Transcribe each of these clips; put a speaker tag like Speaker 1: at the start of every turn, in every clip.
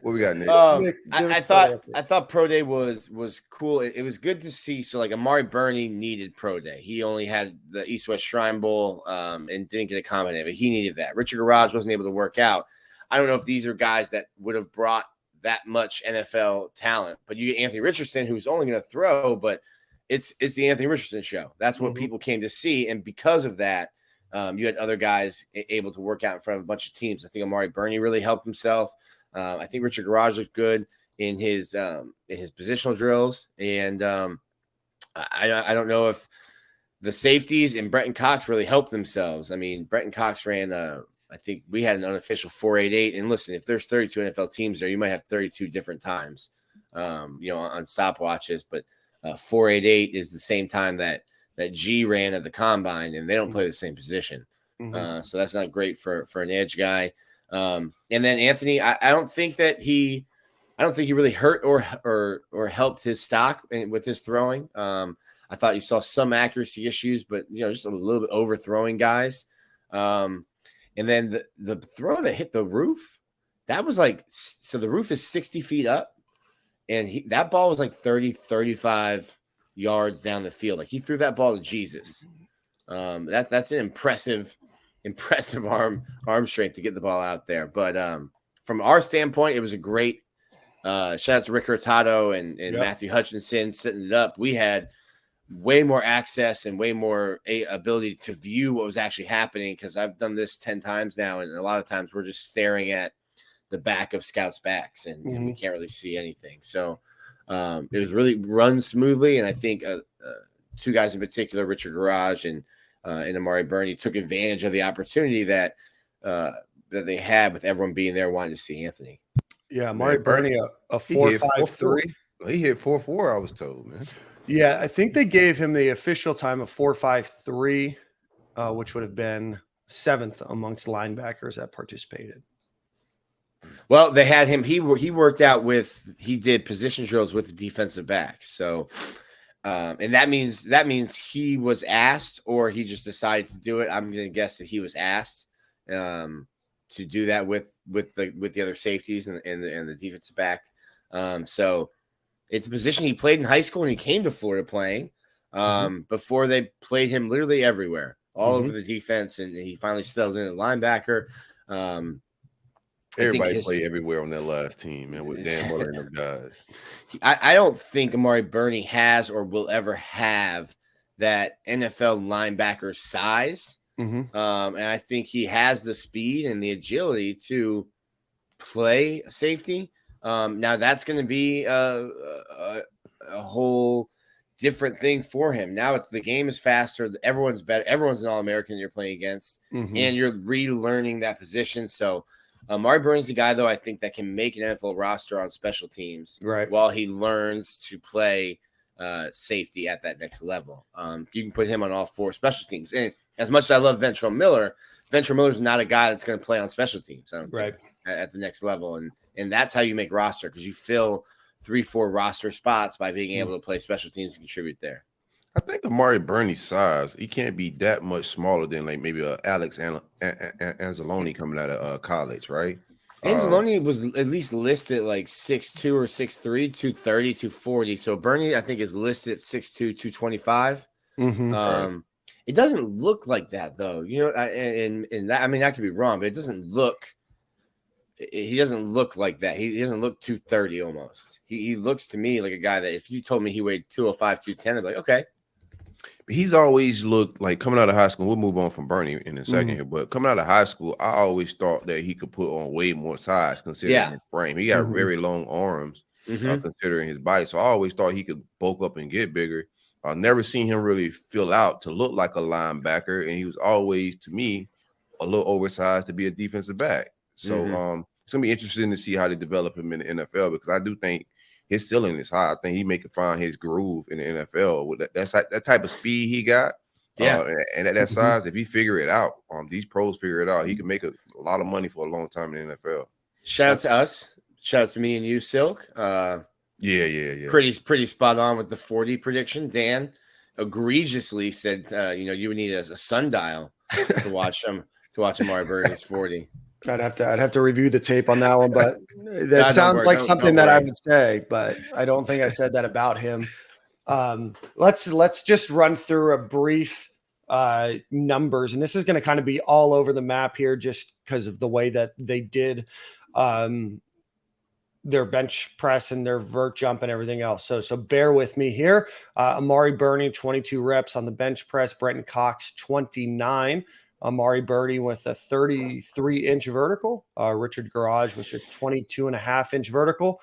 Speaker 1: What we got, Nick?
Speaker 2: I thought pro day was cool. It was good to see. So like Amari Burney needed pro day. He only had the East West Shrine Bowl and didn't get a comment in it, but he needed that. Richard Garage wasn't able to work out. I don't know if these are guys that would have brought that much NFL talent, but you get Anthony Richardson, who's only going to throw, but it's the Anthony Richardson show. That's what people came to see, and because of that, you had other guys able to work out in front of a bunch of teams. I think Amari Burney really helped himself. I think Richard Garage looked good in his positional drills, and I don't know if the safeties and Bretton Cox really helped themselves. I mean, Bretton Cox ran I think we had an unofficial 4.88. And listen, if there's 32 NFL teams there, you might have 32 different times, on stopwatches. But 4.88 is the same time that G ran at the combine, and they don't play the same position. So that's not great for an edge guy. And then Anthony, I don't think he really hurt or helped his stock with his throwing. I thought you saw some accuracy issues, but just a little bit overthrowing guys. And then the throw that hit the roof, that was so the roof is 60 feet up, and that ball was like 30, 35 yards down the field. Like he threw that ball to Jesus. That's an impressive arm strength to get the ball out there. But from our standpoint, it was a great shout out to Rick Hurtado and Matthew Hutchinson setting it up. We had way more access and way more ability to view what was actually happening, because I've done this 10 times now, and a lot of times we're just staring at the back of scouts' backs and we can't really see anything. So it was really run smoothly, and I think two guys in particular, Richard Garage and Amari Burney, took advantage of the opportunity that they had with everyone being there wanting to see Anthony.
Speaker 3: Yeah, Amari Burney, a 4.53.
Speaker 1: He hit 4.4, I was told, man.
Speaker 3: Yeah, I think they gave him the official time of 4.53, which would have been 7th amongst linebackers that participated.
Speaker 2: Well, they had him. He worked out he did position drills with the defensive backs. So, and that means he was asked, or he just decided to do it. I'm going to guess that he was asked to do that with the other safeties and the defensive back. So it's a position he played in high school, and he came to Florida playing before they played him literally everywhere, all over the defense, and he finally settled in at linebacker.
Speaker 1: Everybody played everywhere on that last team, man, with Dan Muller and them guys.
Speaker 2: I don't think Amari Burney has or will ever have that NFL linebacker size. And I think he has the speed and the agility to play safety. Now that's going to be a whole different thing for him. Now the game is faster. Everyone's better. Everyone's an All-American you're playing against, and you're relearning that position. So Amari Burney's the guy, though, I think that can make an NFL roster on special teams while he learns to play safety at that next level. You can put him on all 4 special teams. And as much as I love Ventrell Miller's not a guy that's going to play on special teams. I don't think, at the next level. And that's how you make roster, because you fill 3-4 roster spots by being able to play special teams and contribute there.
Speaker 1: I think Amari Burney's size, he can't be that much smaller than like maybe Alex Anzalone coming out of college, right?
Speaker 2: Anzalone was at least listed like 6'2" or 6'3", 230, 240. So Burney, I think, is listed at 6'2", 225. It doesn't look like that, though. And that, I mean, I could be wrong, but it doesn't look. He doesn't look like that. He doesn't look 230 almost. He looks to me like a guy that if you told me he weighed 205, 210, I'd be like, okay.
Speaker 1: But he's always looked like, coming out of high school, we'll move on from Burney in a second here, but coming out of high school, I always thought that he could put on way more size considering his frame. He got very long arms considering his body. So I always thought he could bulk up and get bigger. I've never seen him really fill out to look like a linebacker, and he was always, to me, a little oversized to be a defensive back. So it's going to be interesting to see how they develop him in the NFL, because I do think his ceiling is high. I think he may find his groove in the NFL with that type of speed he got. And at that size, if he figure it out, these pros figure it out, he can make a lot of money for a long time in the NFL.
Speaker 2: Shout out to us. Shout out to me and you, Silk.
Speaker 1: Yeah.
Speaker 2: Pretty spot on with the 40 prediction. Dan egregiously said, you would need a sundial to watch him. To watch Amari Burney's 40.
Speaker 3: I'd have to review the tape on that one, but that sounds like something that I would say, but I don't think I said that about him. Let's just run through a brief numbers, and this is going to kind of be all over the map here just because of the way that they did their bench press and their vert jump and everything else. So bear with me here. Amari Burney, 22 reps on the bench press. Brenton Cox, 29. Amari Burney with a 33-inch vertical. Richard Garage was a 22.5-inch vertical.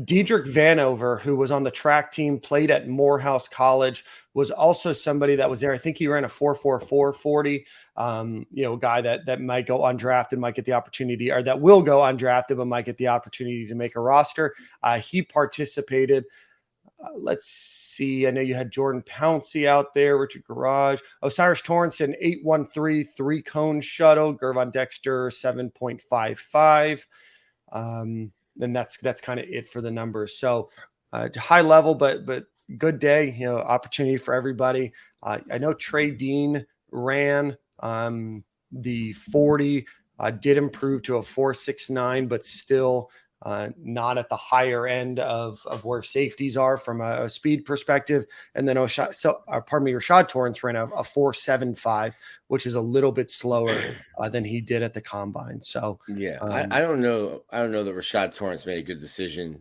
Speaker 3: Diedrich Vanover, who was on the track team, played at Morehouse College, was also somebody that was there. I think he ran a 4.44 40. A guy that might go undrafted, might get the opportunity, or that will go undrafted, but might get the opportunity to make a roster. He participated. Let's see. I know you had Jordan Pouncey out there, Richard Garage, Osiris Torrance, 813 3-cone shuttle, Gervon Dexter 7.55. And that's kind of it for the numbers. So high level, but good day, opportunity for everybody. I know Trey Dean ran the 40, did improve to a 4.69, but still not at the higher end of where safeties are from a speed perspective. And then Rashad Torrence ran a 4.75, which is a little bit slower than he did at the combine. So
Speaker 2: yeah, I don't know that Rashad Torrence made a good decision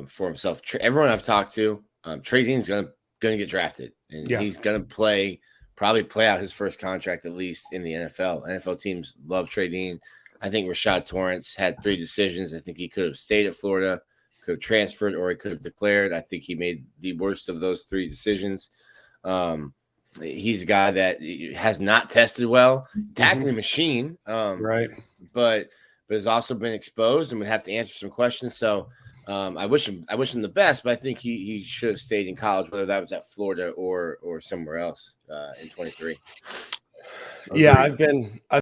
Speaker 2: for himself. Everyone I've talked to, Trey Dean's gonna get drafted, and he's gonna probably play out his first contract at least in the NFL. NFL teams love Trey Dean. I think Rashad Torrence had 3 decisions. I think he could have stayed at Florida, could have transferred, or he could have declared. I think he made the worst of those 3 decisions. He's a guy that has not tested well, tackling machine,
Speaker 3: right?
Speaker 2: But has also been exposed and would have to answer some questions. So I wish him the best, but I think he should have stayed in college, whether that was at Florida or somewhere else in 23.
Speaker 3: Yeah, I've been